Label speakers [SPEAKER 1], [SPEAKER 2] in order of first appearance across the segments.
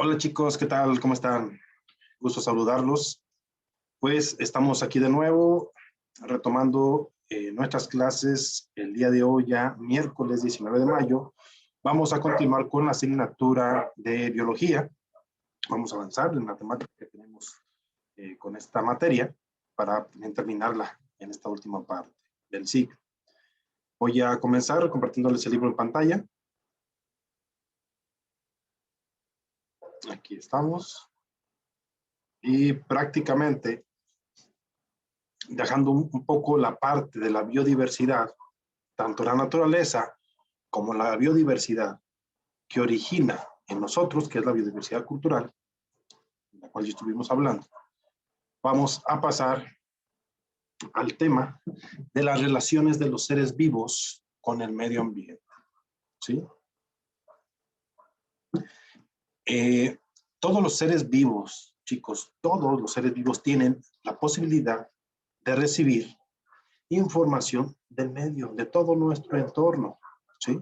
[SPEAKER 1] Hola chicos, ¿qué tal? ¿Cómo están? Gusto saludarlos. Pues estamos aquí de nuevo retomando nuestras clases el día de hoy, ya miércoles 19 de mayo. Vamos a continuar con la asignatura de biología. Vamos a avanzar en la temática que tenemos con esta materia para terminarla en esta última parte del ciclo. Voy a comenzar compartiéndoles el libro en pantalla. Aquí estamos. Y prácticamente dejando un poco la parte de la biodiversidad, tanto la naturaleza como la biodiversidad que origina en nosotros, que es la biodiversidad cultural, de la cual ya estuvimos hablando, vamos a pasar al tema de las relaciones de los seres vivos con el medio ambiente. ¿Sí? Todos los seres vivos, chicos, todos los seres vivos tienen la posibilidad de recibir información del medio, de todo nuestro entorno. ¿Sí?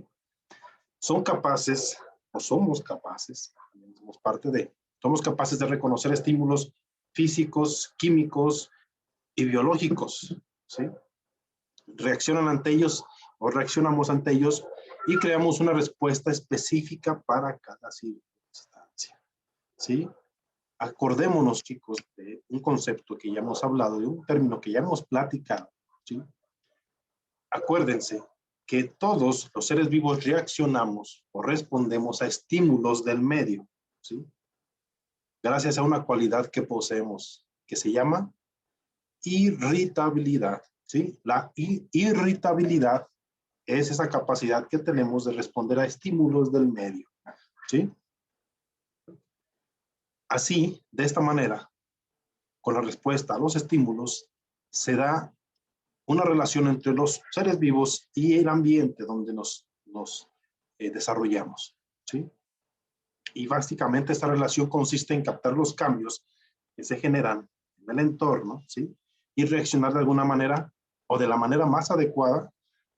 [SPEAKER 1] Son capaces, o somos capaces, somos parte de, somos capaces de reconocer estímulos físicos, químicos y biológicos, ¿sí? Reaccionan ante ellos o reaccionamos ante ellos y creamos una respuesta específica para cada circunstancia, ¿sí? Acordémonos, chicos, de un concepto que ya hemos hablado, de un término que ya hemos platicado, ¿sí? Acuérdense que todos los seres vivos reaccionamos o respondemos a estímulos del medio, ¿sí? Gracias a una cualidad que poseemos, que se llama irritabilidad, ¿sí? La irritabilidad es esa capacidad que tenemos de responder a estímulos del medio, ¿sí? Así, de esta manera, con la respuesta a los estímulos, se da una relación entre los seres vivos y el ambiente donde nos desarrollamos, ¿sí? Y básicamente esta relación consiste en captar los cambios que se generan en el entorno, ¿sí? Y reaccionar de alguna manera o de la manera más adecuada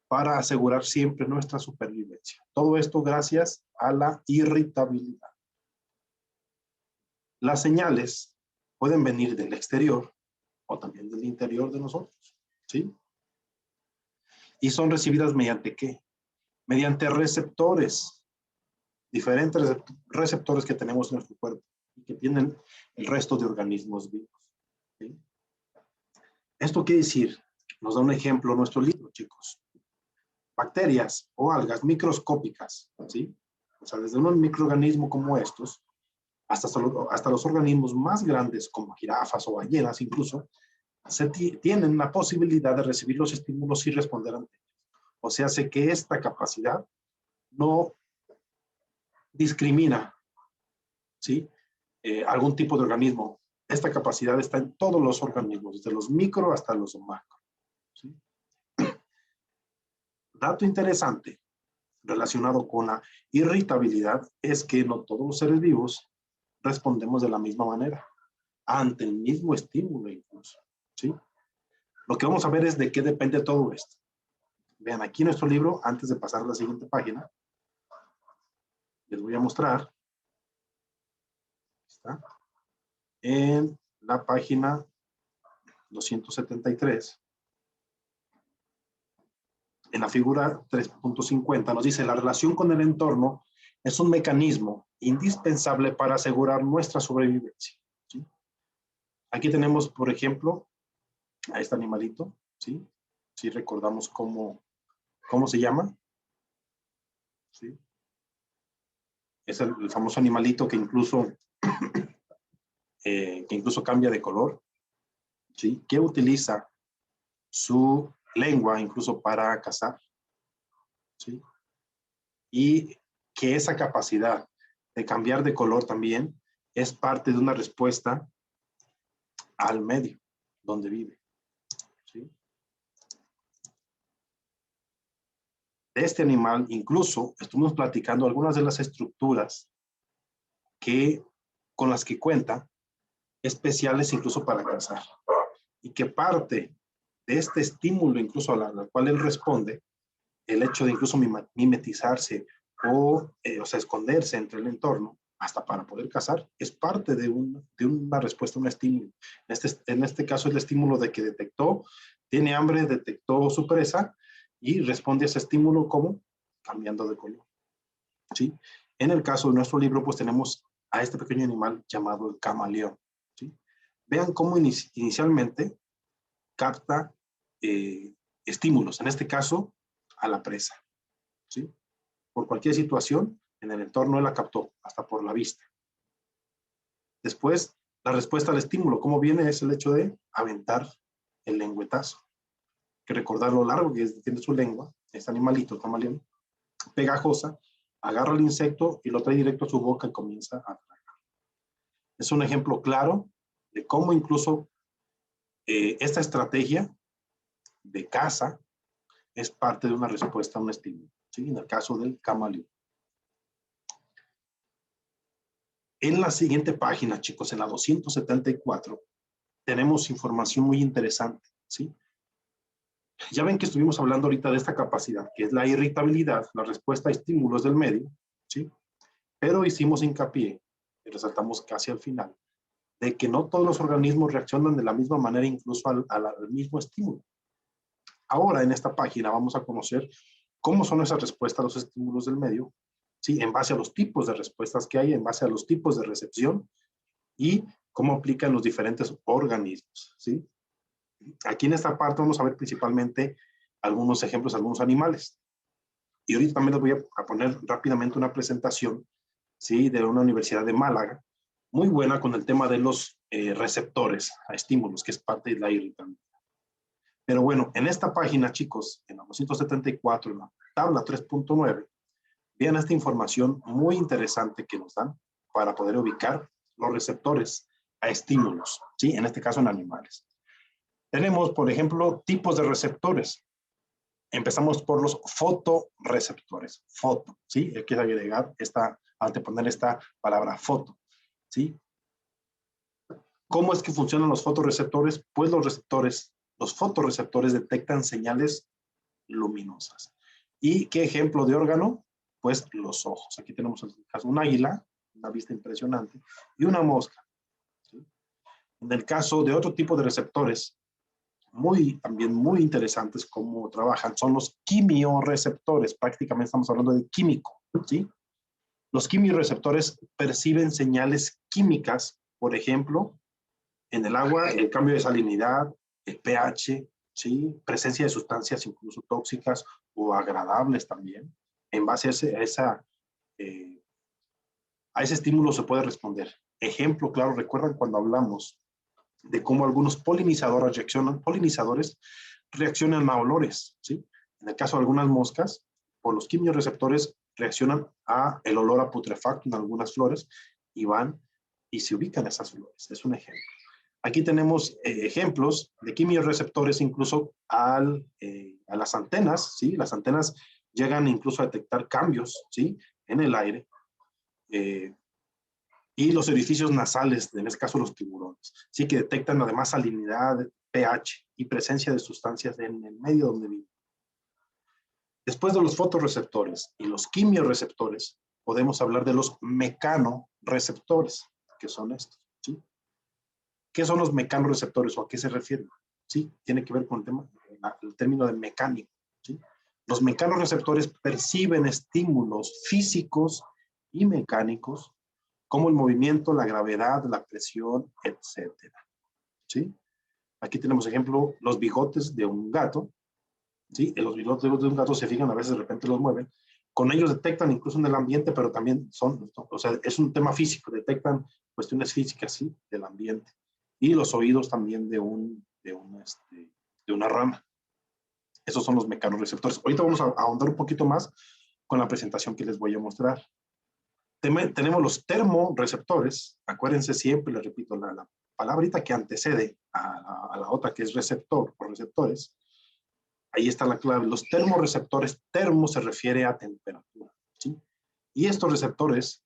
[SPEAKER 1] para asegurar siempre nuestra supervivencia. Todo esto gracias a la irritabilidad. Las señales pueden venir del exterior o también del interior de nosotros, ¿sí? Y son recibidas mediante ¿qué? Mediante receptores, diferentes receptores que tenemos en nuestro cuerpo y que tienen el resto de organismos vivos, ¿sí? Esto quiere decir, nos da un ejemplo nuestro libro, chicos. Bacterias o algas microscópicas, ¿sí? O sea, desde un microorganismo como estos, hasta los organismos más grandes como jirafas o ballenas incluso, tienen la posibilidad de recibir los estímulos y responder ante ellos. O sea, hace que esta capacidad no discrimina, ¿sí? Algún tipo de organismo. Esta capacidad está en todos los organismos, desde los micro hasta los macro, ¿sí? Dato interesante relacionado con la irritabilidad es que no todos los seres vivos respondemos de la misma manera, ante el mismo estímulo incluso, ¿sí? Lo que vamos a ver es de qué depende todo esto. Vean aquí nuestro libro, antes de pasar a la siguiente página, les voy a mostrar, ¿está? En la página 273, en la figura 3.50 nos dice: la relación con el entorno es un mecanismo indispensable para asegurar nuestra sobrevivencia, ¿sí? Aquí tenemos, por ejemplo, a este animalito, ¿sí? Si recordamos cómo se llama, ¿sí? Es el famoso animalito que incluso cambia de color, ¿sí? Que utiliza su lengua incluso para cazar, ¿sí? Y que esa capacidad de cambiar de color también es parte de una respuesta al medio donde vive, ¿sí? De este animal incluso estuvimos platicando algunas de las estructuras con las que cuenta, especiales incluso para cazar, y que parte de este estímulo incluso al cual él responde, el hecho de incluso mimetizarse o sea, esconderse entre el entorno, hasta para poder cazar, es parte de una respuesta a un estímulo. En este caso, el estímulo de que detectó, tiene hambre, detectó su presa y responde a ese estímulo como cambiando de color. ¿Sí? En el caso de nuestro libro, pues tenemos a este pequeño animal llamado el camaleón. ¿Sí? Vean cómo inicialmente capta estímulos, en este caso, a la presa. ¿Sí? Por cualquier situación, en el entorno él la captó, hasta por la vista. Después, la respuesta al estímulo, ¿cómo viene? Es el hecho de aventar el lengüetazo. Hay que recordar lo largo que tiene su lengua, este animalito, el camaleón, pegajosa, agarra el insecto y lo trae directo a su boca y comienza a tragar. Es un ejemplo claro de cómo incluso esta estrategia de caza es parte de una respuesta a un estímulo, ¿sí? En el caso del camaleón. En la siguiente página, chicos, en la 274, tenemos información muy interesante, ¿sí? Ya ven que estuvimos hablando ahorita de esta capacidad, que es la irritabilidad, la respuesta a estímulos del medio, ¿sí? Pero hicimos hincapié, y resaltamos casi al final, de que no todos los organismos reaccionan de la misma manera, incluso al mismo estímulo. Ahora, en esta página, vamos a conocer cómo son esas respuestas a los estímulos del medio, ¿sí? En base a los tipos de respuestas que hay, en base a los tipos de recepción y cómo aplican los diferentes organismos, ¿sí? Aquí en esta parte vamos a ver principalmente algunos ejemplos, algunos animales. Y ahorita también les voy a poner rápidamente una presentación, ¿sí? De una universidad de Málaga, muy buena con el tema de los receptores a estímulos, que es parte de la irritabilidad. Pero bueno, en esta página, chicos, en la 274, en la tabla 3.9, vean esta información muy interesante que nos dan para poder ubicar los receptores a estímulos, ¿sí? En este caso en animales. Tenemos, por ejemplo, tipos de receptores. Empezamos por los fotorreceptores. Foto, ¿sí? Hay que agregar anteponer esta palabra foto, ¿sí? ¿Cómo es que funcionan los fotorreceptores? Pues los fotorreceptores detectan señales luminosas. ¿Y qué ejemplo de órgano? Pues los ojos. Aquí tenemos en este caso un águila, una vista impresionante, y una mosca, ¿sí? En el caso de otro tipo de receptores, también muy interesantes cómo trabajan, son los quimioreceptores. Prácticamente estamos hablando de químico, ¿sí? Los quimioreceptores perciben señales químicas, por ejemplo, en el agua, el cambio de salinidad, el pH, ¿sí? Presencia de sustancias incluso tóxicas o agradables también. En base a ese estímulo se puede responder. Ejemplo claro, recuerdan cuando hablamos de cómo algunos polinizadores reaccionan a olores, ¿sí? En el caso de algunas moscas, por los quimioreceptores reaccionan a el olor a putrefacto en algunas flores y van y se ubican esas flores. Es un ejemplo. Aquí tenemos ejemplos de quimioreceptores incluso a las antenas, ¿sí? Las antenas llegan incluso a detectar cambios, ¿sí? En el aire. Y los orificios nasales, en este caso los tiburones, sí, que detectan además salinidad, pH y presencia de sustancias en el medio donde viven. Después de los fotorreceptores y los quimioreceptores, podemos hablar de los mecanorreceptores, que son estos, ¿sí? ¿Qué son los mecanorreceptores o a qué se refieren? ¿Sí? Tiene que ver con el término de mecánico, ¿sí? Los mecanorreceptores perciben estímulos físicos y mecánicos como el movimiento, la gravedad, la presión, etcétera, ¿sí? Aquí tenemos, ejemplo, los bigotes de un gato, ¿sí? Los bigotes de un gato se fijan, a veces de repente los mueven. Con ellos detectan incluso en el ambiente, pero también es un tema físico, detectan cuestiones físicas, ¿sí? Del ambiente. Y los oídos también de una rana. Esos son los mecanorreceptores. Ahorita vamos a ahondar un poquito más con la presentación que les voy a mostrar. Tenemos los termorreceptores. Acuérdense siempre, les repito, la palabrita que antecede a la otra, que es receptor o receptores. Ahí está la clave. Los termorreceptores, termo se refiere a temperatura, ¿sí? Y estos receptores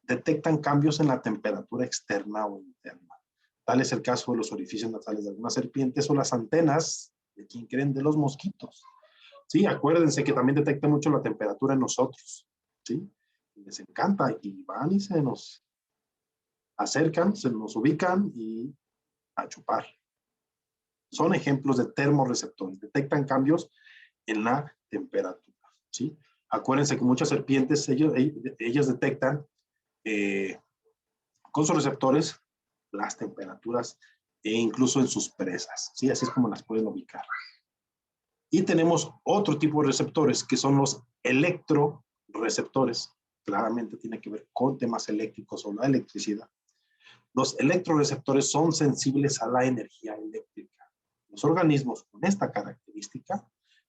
[SPEAKER 1] detectan cambios en la temperatura externa o interna. Tal es el caso de los orificios nasales de algunas serpientes o las antenas, ¿de quién creen? De los mosquitos, ¿sí? Acuérdense que también detecta mucho la temperatura en nosotros, ¿sí? les encanta y van y se nos acercan, se nos ubican y a chupar. Son ejemplos de termorreceptores, detectan cambios en la temperatura, ¿sí? Acuérdense que muchas serpientes, ellas detectan con sus receptores las temperaturas e incluso en sus presas, ¿sí? Así es como las pueden ubicar. Y tenemos otro tipo de receptores que son los electroreceptores. Claramente tiene que ver con temas eléctricos o la electricidad. Los electroreceptores son sensibles a la energía eléctrica. Los organismos con esta característica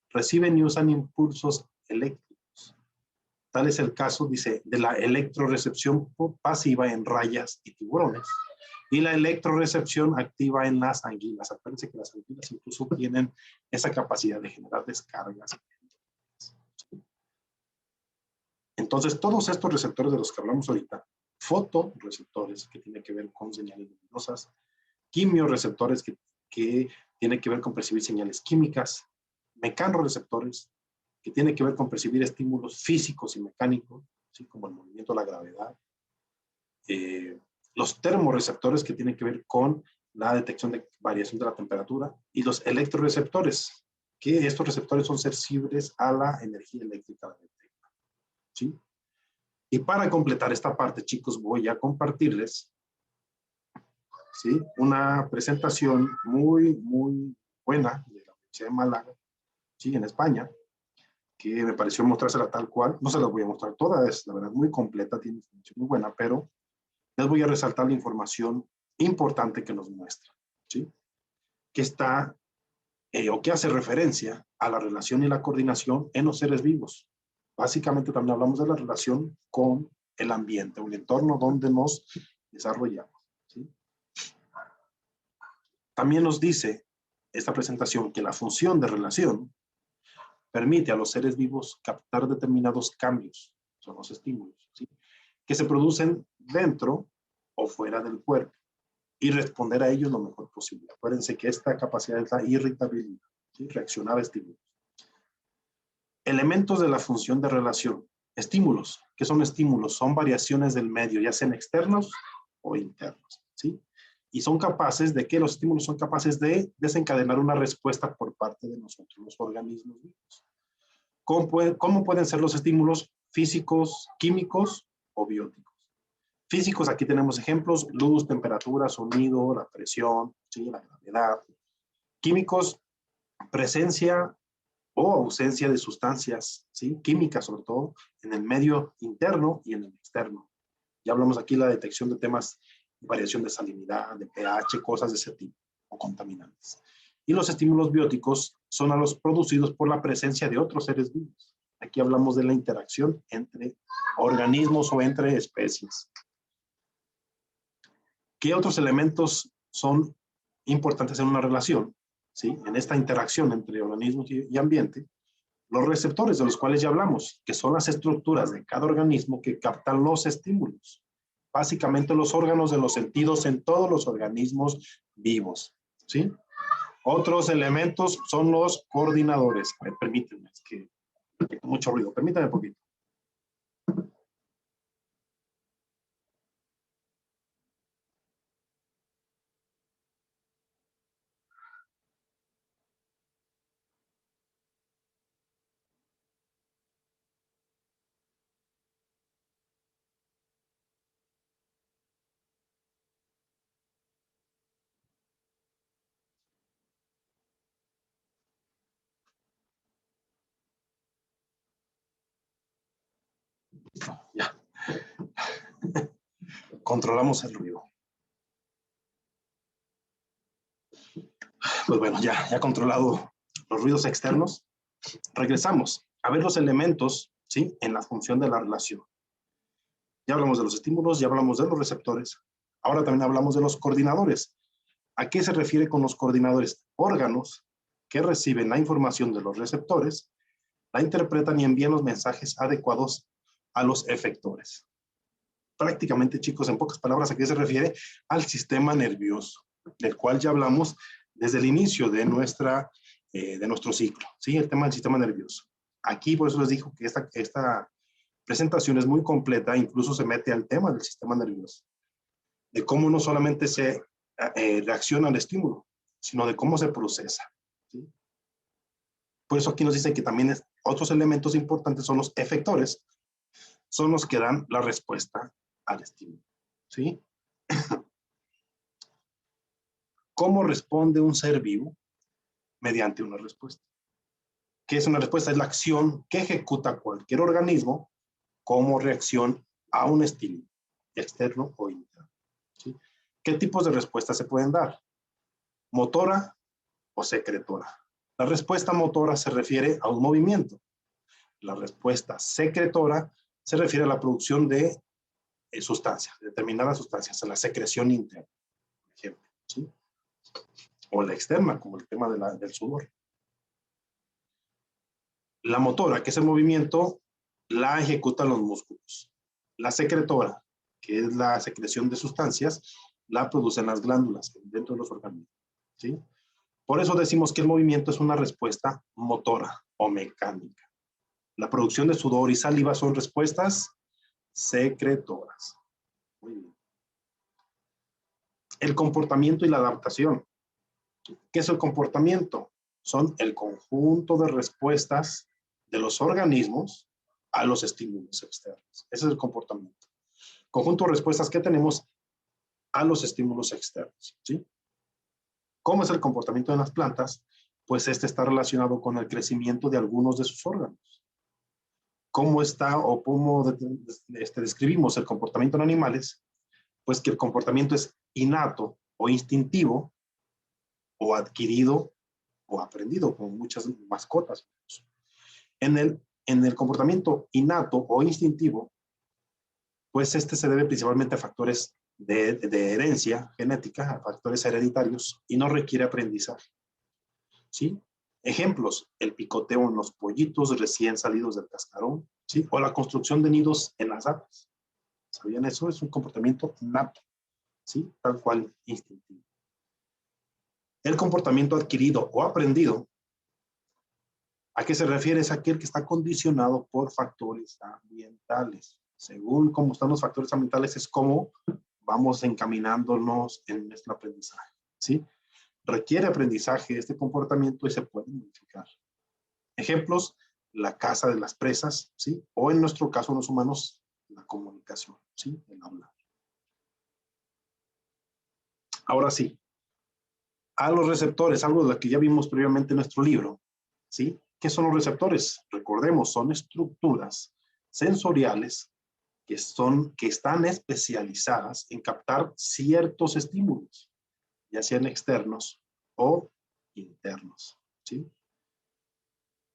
[SPEAKER 1] reciben y usan impulsos eléctricos. Tal es el caso, dice, de la electrorecepción pasiva en rayas y tiburones y la electrorecepción activa en las anguilas. Acuérdense que las anguilas incluso tienen esa capacidad de generar descargas. Entonces, todos estos receptores de los que hablamos ahorita, fotorreceptores, que tienen que ver con señales luminosas, quimioreceptores, que tienen que ver con percibir señales químicas, mecanorreceptores, que tienen que ver con percibir estímulos físicos y mecánicos, así como el movimiento, la gravedad. Los termorreceptores, que tienen que ver con la detección de variación de la temperatura, y los electroreceptores, que estos receptores son sensibles a la energía eléctrica. ¿Sí? Y para completar esta parte, chicos, voy a compartirles, ¿sí?, una presentación muy buena de la Universidad de Málaga, ¿sí?, en España, que me pareció mostrársela tal cual. No se las voy a mostrar toda, es la verdad muy completa, tiene información muy buena, pero les voy a resaltar la información importante que nos muestra, ¿sí?, que está o que hace referencia a la relación y la coordinación en los seres vivos. Básicamente también hablamos de la relación con el ambiente, un entorno donde nos desarrollamos, ¿sí? También nos dice esta presentación que la función de relación permite a los seres vivos captar determinados cambios, son los estímulos, ¿sí?, que se producen dentro o fuera del cuerpo y responder a ellos lo mejor posible. Acuérdense que esta capacidad es la irritabilidad, ¿sí?, reaccionar a estímulos. Elementos de la función de relación. Estímulos. ¿Qué son estímulos? Son variaciones del medio, ya sean externos o internos, ¿sí? Y son capaces de que los estímulos son capaces de desencadenar una respuesta por parte de nosotros, los organismos vivos. ¿Cómo pueden ser los estímulos? Físicos, químicos o bióticos. Físicos, aquí tenemos ejemplos: luz, temperatura, sonido, la presión, ¿sí?, la gravedad. Químicos, presencia o ausencia de sustancias, ¿sí?, químicas sobre todo, en el medio interno y en el externo. Ya hablamos aquí de la detección de temas de variación de salinidad, de pH, cosas de ese tipo, o contaminantes. Y los estímulos bióticos son a los producidos por la presencia de otros seres vivos. Aquí hablamos de la interacción entre organismos o entre especies. ¿Qué otros elementos son importantes en una relación? ¿Sí? En esta interacción entre organismos y ambiente, los receptores de los cuales ya hablamos, que son las estructuras de cada organismo que captan los estímulos. Básicamente los órganos de los sentidos en todos los organismos vivos, ¿sí? Otros elementos son los coordinadores. A ver, permítanme, es que hay mucho ruido. Permítanme un poquito. Ya. Controlamos el ruido. Pues bueno, ya controlado los ruidos externos, regresamos a ver los elementos, ¿sí?, en la función de la relación. Ya hablamos de los estímulos, ya hablamos de los receptores. Ahora también hablamos de los coordinadores. ¿A qué se refiere con los coordinadores? Órganos que reciben la información de los receptores, la interpretan y envían los mensajes adecuados a los efectores. Prácticamente, chicos, en pocas palabras, ¿a qué se refiere? Al sistema nervioso, del cual ya hablamos desde el inicio de nuestro ciclo, ¿sí? El tema del sistema nervioso. Aquí, por eso les digo que esta presentación es muy completa, incluso se mete al tema del sistema nervioso, de cómo no solamente se reacciona al estímulo, sino de cómo se procesa, ¿sí? Por eso aquí nos dice que también otros elementos importantes son los efectores, son los que dan la respuesta al estímulo, ¿sí? ¿Cómo responde un ser vivo? Mediante una respuesta. ¿Qué es una respuesta? Es la acción que ejecuta cualquier organismo como reacción a un estímulo externo o interno, ¿sí? ¿Qué tipos de respuestas se pueden dar? Motora o secretora. La respuesta motora se refiere a un movimiento. La respuesta secretora se refiere a la producción de sustancias, determinadas sustancias, a la secreción interna, por ejemplo, ¿sí? O la externa, como el tema del sudor. La motora, que es el movimiento, la ejecutan los músculos. La secretora, que es la secreción de sustancias, la producen las glándulas dentro de los organismos, ¿sí? Por eso decimos que el movimiento es una respuesta motora o mecánica. La producción de sudor y saliva son respuestas secretoras. Muy bien. El comportamiento y la adaptación. ¿Qué es el comportamiento? Son el conjunto de respuestas de los organismos a los estímulos externos. Ese es el comportamiento. Conjunto de respuestas que tenemos a los estímulos externos, ¿sí? ¿Cómo es el comportamiento de las plantas? Pues este está relacionado con el crecimiento de algunos de sus órganos. ¿Cómo está o cómo describimos el comportamiento en animales? Pues que el comportamiento es innato o instintivo o adquirido o aprendido, como muchas mascotas. En el comportamiento innato o instintivo, pues este se debe principalmente a factores de herencia genética, a factores hereditarios, y no requiere aprendizaje, ¿sí? Ejemplos: el picoteo en los pollitos recién salidos del cascarón, ¿sí? O la construcción de nidos en las aves. ¿Sabían eso? Es un comportamiento nato, ¿sí? Tal cual instintivo. El comportamiento adquirido o aprendido, ¿a qué se refiere? Es aquel que está condicionado por factores ambientales. Según cómo están los factores ambientales, es cómo vamos encaminándonos en nuestro aprendizaje, ¿sí? Requiere aprendizaje este comportamiento y se puede modificar. Ejemplos: la caza de las presas, ¿sí? O en nuestro caso, los humanos, la comunicación, ¿sí? El hablar. Ahora sí, a los receptores, algo de lo que ya vimos previamente en nuestro libro, ¿sí? ¿Qué son los receptores? Recordemos, son estructuras sensoriales que están especializadas en captar ciertos estímulos, ya sean externos o internos, ¿sí?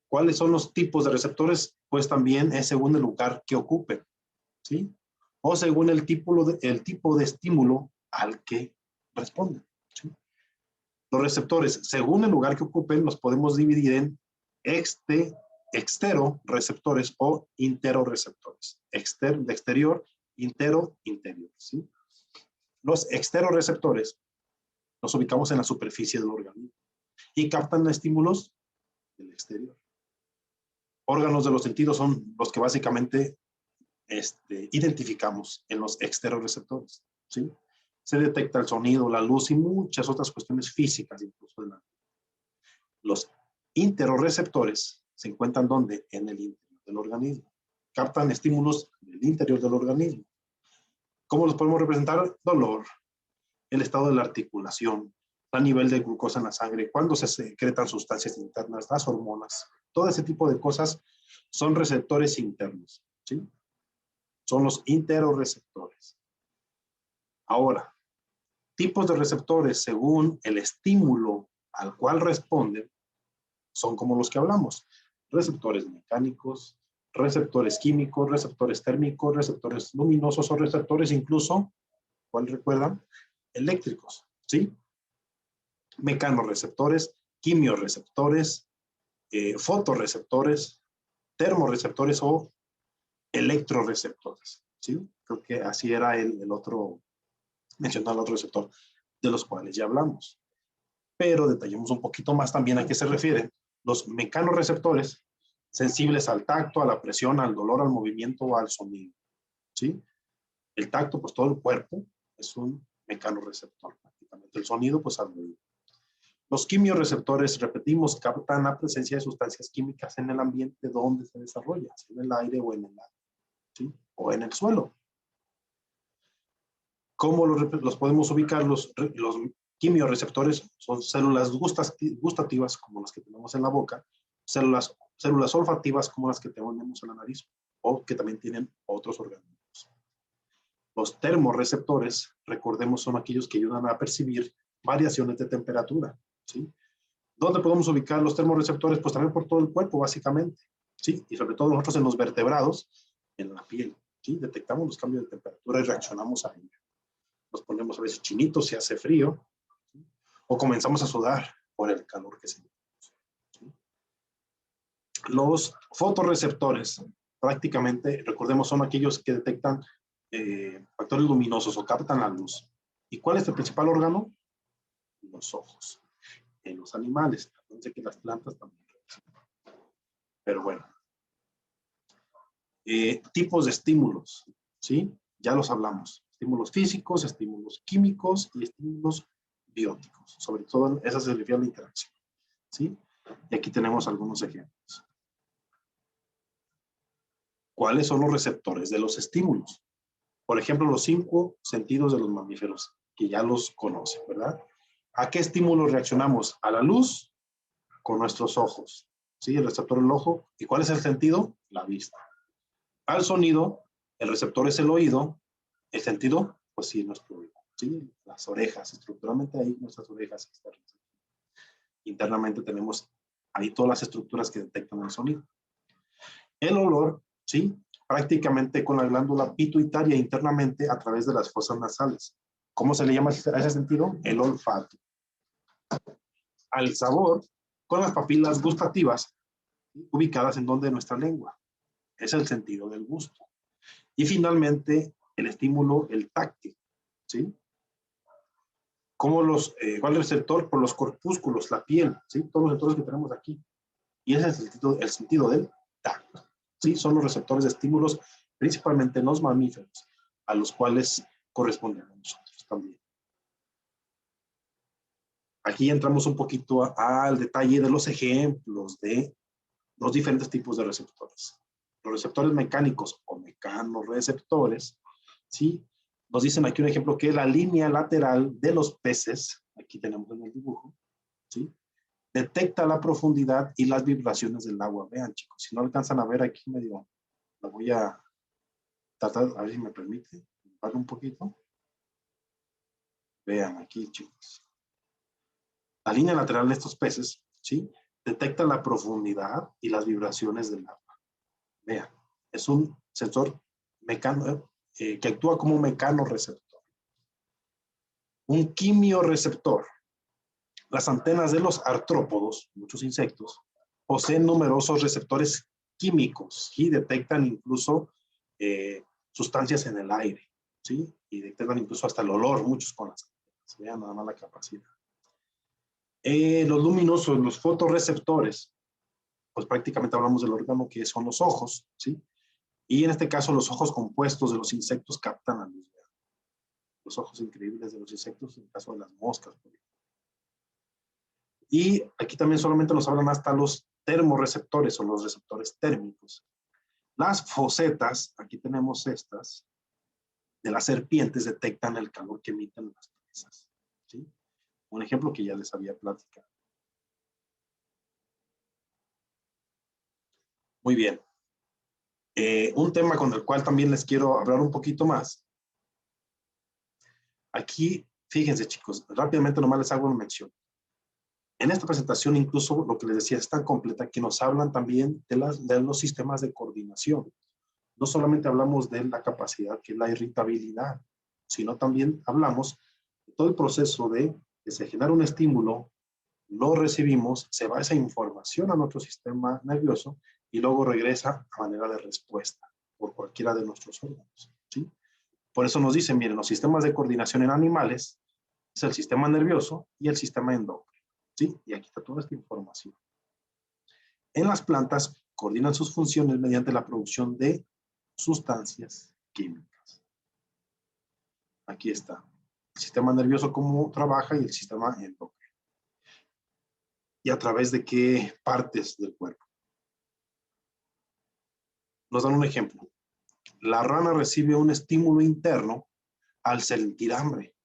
[SPEAKER 1] ¿Cuáles son los tipos de receptores? Pues también es según el lugar que ocupen, ¿sí? O según el tipo de estímulo al que responden, ¿sí? Los receptores, según el lugar que ocupen, los podemos dividir en exteroreceptores o interoreceptores. De exterior, interior, ¿sí? Los exteroreceptores los ubicamos en la superficie del organismo y captan estímulos del exterior. Órganos de los sentidos son los que básicamente identificamos en los exteroreceptores, ¿sí? Se detecta el sonido, la luz y muchas otras cuestiones físicas incluso de la vida. Los interoreceptores se encuentran ¿dónde? En el interior del organismo. Captan estímulos del interior del organismo. ¿Cómo los podemos representar? Dolor, el estado de la articulación, el nivel de glucosa en la sangre, cuando se secretan sustancias internas, las hormonas, todo ese tipo de cosas son receptores internos, ¿sí? Son los interoreceptores. Ahora, tipos de receptores según el estímulo al cual responden son como los que hablamos: receptores mecánicos, receptores químicos, receptores térmicos, receptores luminosos o receptores incluso, ¿cuál recuerdan? Eléctricos, ¿sí? Mecanorreceptores, quimioreceptores, fotorreceptores, termorreceptores o electroreceptores, ¿sí? Creo que así era el otro, mencionar el otro receptor, de los cuales ya hablamos. Pero detallemos un poquito más también a qué se refieren. Los mecanorreceptores sensibles al tacto, a la presión, al dolor, al movimiento o al sonido, ¿sí? El tacto, pues todo el cuerpo es un mecanorreceptor prácticamente. El sonido, pues al oído. Los quimiorreceptores, repetimos, captan la presencia de sustancias químicas en el ambiente donde se desarrolla, en el aire o en el agua, ¿sí? O en el suelo. ¿Cómo los podemos ubicar? Los quimiorreceptores son células gustativas, como las que tenemos en la boca, células olfativas, como las que tenemos en la nariz, o que también tienen otros organismos. Los termorreceptores, recordemos, son aquellos que ayudan a percibir variaciones de temperatura, ¿sí? ¿Dónde podemos ubicar los termorreceptores? Pues también por todo el cuerpo, básicamente, ¿sí? Y sobre todo nosotros en los vertebrados, en la piel, ¿sí? Detectamos los cambios de temperatura y reaccionamos a ello. Nos ponemos a veces chinitos si hace frío, ¿sí? O comenzamos a sudar por el calor que sentimos, ¿sí? Los fotorreceptores, prácticamente, recordemos, son aquellos que detectan factores luminosos o captan la luz. ¿Y cuál es el principal órgano? Los ojos. En los animales, entonces que las plantas también. Pero bueno. Tipos de estímulos, ¿sí? Ya los hablamos. Estímulos físicos, estímulos químicos y estímulos bióticos. Sobre todo, esa se refiere a la interacción, ¿sí? Y aquí tenemos algunos ejemplos. ¿Cuáles son los receptores de los estímulos? Por ejemplo, los 5 sentidos de los mamíferos, que ya los conocen, ¿verdad? ¿A qué estímulos reaccionamos? A la luz, con nuestros ojos, ¿sí? El receptor del ojo. ¿Y cuál es el sentido? La vista. Al sonido, el receptor es el oído. El sentido, pues sí, nuestro oído, ¿sí? Las orejas, estructuralmente ahí nuestras orejas externas. Internamente tenemos ahí todas las estructuras que detectan el sonido. El olor, ¿sí? Prácticamente con la glándula pituitaria internamente a través de las fosas nasales. ¿Cómo se le llama a ese sentido? El olfato. Al sabor, con las papilas gustativas, ¿sí? Ubicadas en donde nuestra lengua. Es el sentido del gusto. Y finalmente, el estímulo, el táctil, ¿sí? ¿Cómo cuál es el receptor? Por los corpúsculos, la piel, ¿sí? Todos los receptores que tenemos aquí. Y ese es el sentido del tacto, ¿sí? Son los receptores de estímulos, principalmente en los mamíferos, a los cuales corresponden a nosotros también. Aquí entramos un poquito al detalle de los ejemplos de los diferentes tipos de receptores. Los receptores mecánicos o mecanorreceptores, ¿sí? Nos dicen aquí un ejemplo que es la línea lateral de los peces, aquí tenemos en el dibujo, ¿sí? Detecta la profundidad y las vibraciones del agua. Vean, chicos, si no alcanzan a ver aquí medio, la voy a tratar, a ver si me permite, bajar un poquito. Vean aquí, chicos. La línea lateral de estos peces, ¿sí? Detecta la profundidad y las vibraciones del agua. Vean, es un sensor que actúa como un mecanorreceptor. Un quimiorreceptor. Las antenas de los artrópodos, muchos insectos, poseen numerosos receptores químicos y detectan incluso sustancias en el aire, ¿sí? Y detectan incluso hasta el olor, muchos con las antenas. Vean nada más la capacidad. Los luminosos, los fotorreceptores, pues prácticamente hablamos del órgano que son los ojos, ¿sí? Y en este caso los ojos compuestos de los insectos captan la luz. Los ojos increíbles de los insectos, en el caso de las moscas, por ejemplo. Y aquí también solamente nos hablan hasta los termorreceptores o los receptores térmicos. Las fosetas, aquí tenemos estas, de las serpientes detectan el calor que emiten las presas, ¿sí? Un ejemplo que ya les había platicado. Muy bien. Un tema con el cual también les quiero hablar un poquito más. Aquí, fíjense chicos, rápidamente nomás les hago una mención. En esta presentación incluso lo que les decía es tan completa que nos hablan también de los sistemas de coordinación. No solamente hablamos de la capacidad que es la irritabilidad, sino también hablamos de todo el proceso de que se genera un estímulo, lo recibimos, se va esa información a nuestro sistema nervioso y luego regresa a manera de respuesta por cualquiera de nuestros órganos, ¿sí? Por eso nos dicen, miren, los sistemas de coordinación en animales es el sistema nervioso y el sistema endocrino, ¿sí? Y aquí está toda esta información. En las plantas coordinan sus funciones mediante la producción de sustancias químicas. Aquí está. El sistema nervioso cómo trabaja y el sistema endocrino. ¿Y a través de qué partes del cuerpo? Nos dan un ejemplo. La rana recibe un estímulo interno al sentir hambre.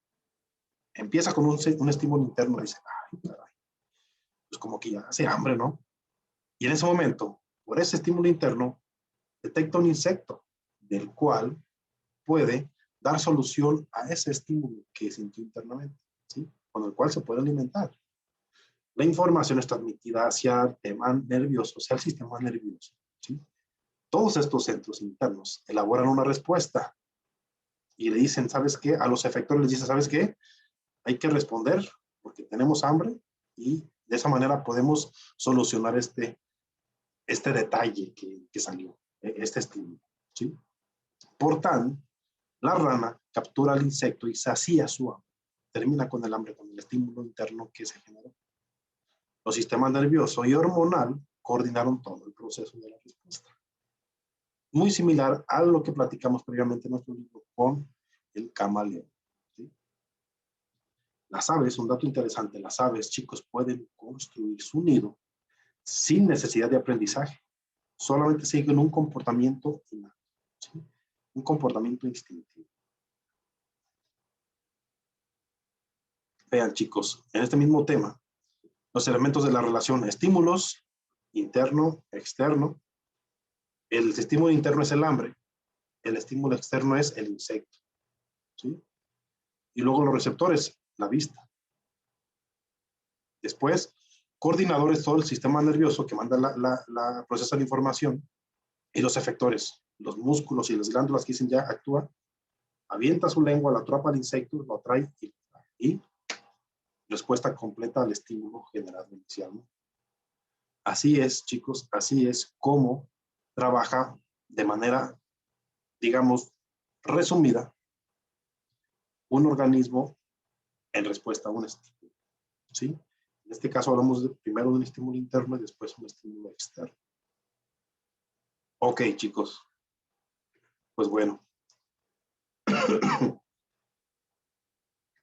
[SPEAKER 1] Empieza con un estímulo interno y dice, ay, caray, pues como que ya hace hambre, ¿no? Y en ese momento, por ese estímulo interno, detecta un insecto del cual puede dar solución a ese estímulo que sintió internamente, ¿sí? Con el cual se puede alimentar. La información es transmitida hacia el tema nervioso, o sea, el sistema nervioso, ¿sí? Todos estos centros internos elaboran una respuesta y le dicen, ¿sabes qué? A los efectores les dicen, ¿sabes qué? Hay que responder porque tenemos hambre y de esa manera podemos solucionar este detalle que salió, este estímulo, ¿sí? Por tanto, la rana captura al insecto y sacía su hambre. Termina con el hambre, con el estímulo interno que se generó. Los sistemas nervioso y hormonal coordinaron todo el proceso de la respuesta. Muy similar a lo que platicamos previamente en nuestro libro con el camaleón, ¿sí? Las aves, un dato interesante, las aves, chicos, pueden construir su nido sin necesidad de aprendizaje. Solamente siguen un comportamiento innato, ¿sí? Un comportamiento instintivo. Vean, chicos, en este mismo tema, los elementos de la relación estímulos, interno, externo. El estímulo interno es el hambre, el estímulo externo es el insecto, ¿sí? Y luego los receptores, la vista. Después, coordinadores, todo el sistema nervioso que manda procesa la información, y los efectores, los músculos y las glándulas que dicen ya actúa, avienta su lengua, la atrapa al insecto, lo atrae y respuesta completa al estímulo generado inicialmente. Así es, chicos, así es como trabaja de manera, digamos, resumida, un organismo en respuesta a un estímulo, ¿sí? En este caso hablamos primero de un estímulo interno y después un estímulo externo. Ok, chicos. Pues bueno.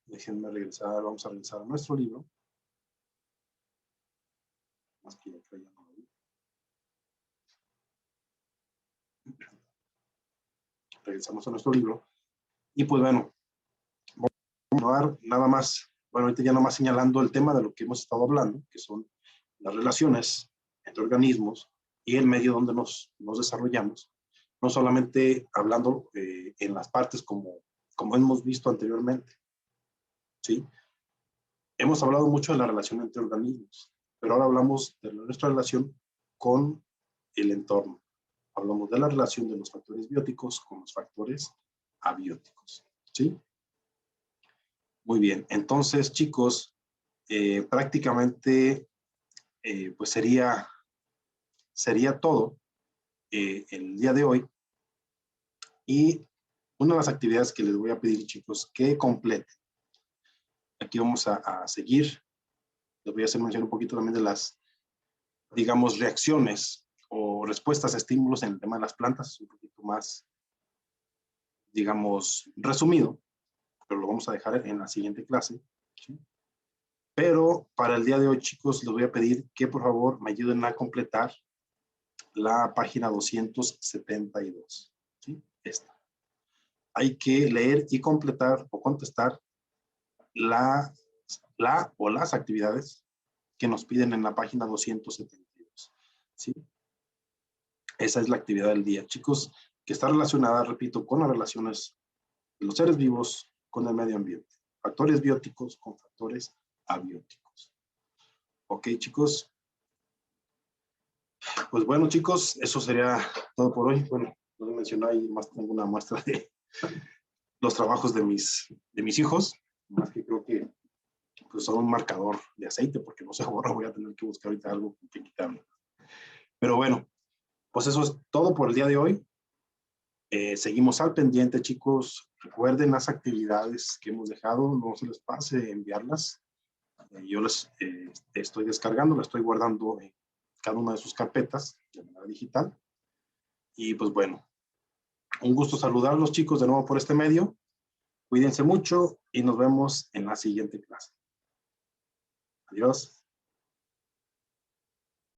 [SPEAKER 1] Déjenme regresar, vamos a regresar a nuestro libro. Más que ya creo ya no lo vi. Regresamos a nuestro libro. Y pues bueno, vamos a continuar nada más. Bueno, ahorita ya nada más señalando el tema de lo que hemos estado hablando, que son las relaciones entre organismos y el medio donde nos desarrollamos. No solamente hablando en las partes como hemos visto anteriormente, ¿sí? Hemos hablado mucho de la relación entre organismos, pero ahora hablamos de nuestra relación con el entorno. Hablamos de la relación de los factores bióticos con los factores abióticos, ¿sí? Muy bien, entonces, chicos, prácticamente, pues sería todo el día de hoy. Y una de las actividades que les voy a pedir, chicos, que completen. Aquí vamos a seguir. Les voy a hacer mención un poquito también de las, digamos, reacciones o respuestas a estímulos en el tema de las plantas, un poquito más, digamos, resumido, pero lo vamos a dejar en la siguiente clase, ¿sí? Pero para el día de hoy, chicos, les voy a pedir que por favor me ayuden a completar la página 272, ¿sí? Esta. Hay que leer y completar o contestar la o las actividades que nos piden en la página 272, ¿sí? Esa es la actividad del día, chicos, que está relacionada, repito, con las relaciones de los seres vivos con el medio ambiente. Factores bióticos con factores abióticos. Ok, chicos. Pues bueno, chicos, eso sería todo por hoy. Bueno, no les mencioné ahí más, tengo una muestra de los trabajos de mis hijos, más que creo que pues, son un marcador de aceite, porque no se borra, voy a tener que buscar ahorita algo que quitarlo. Pero bueno, pues eso es todo por el día de hoy. Seguimos al pendiente, chicos. Recuerden las actividades que hemos dejado, no se les pase enviarlas. Yo las estoy descargando, las estoy guardando cada una de sus carpetas de manera digital. Y pues bueno, un gusto saludarlos, chicos, de nuevo por este medio. Cuídense mucho y nos vemos en la siguiente clase. Adiós.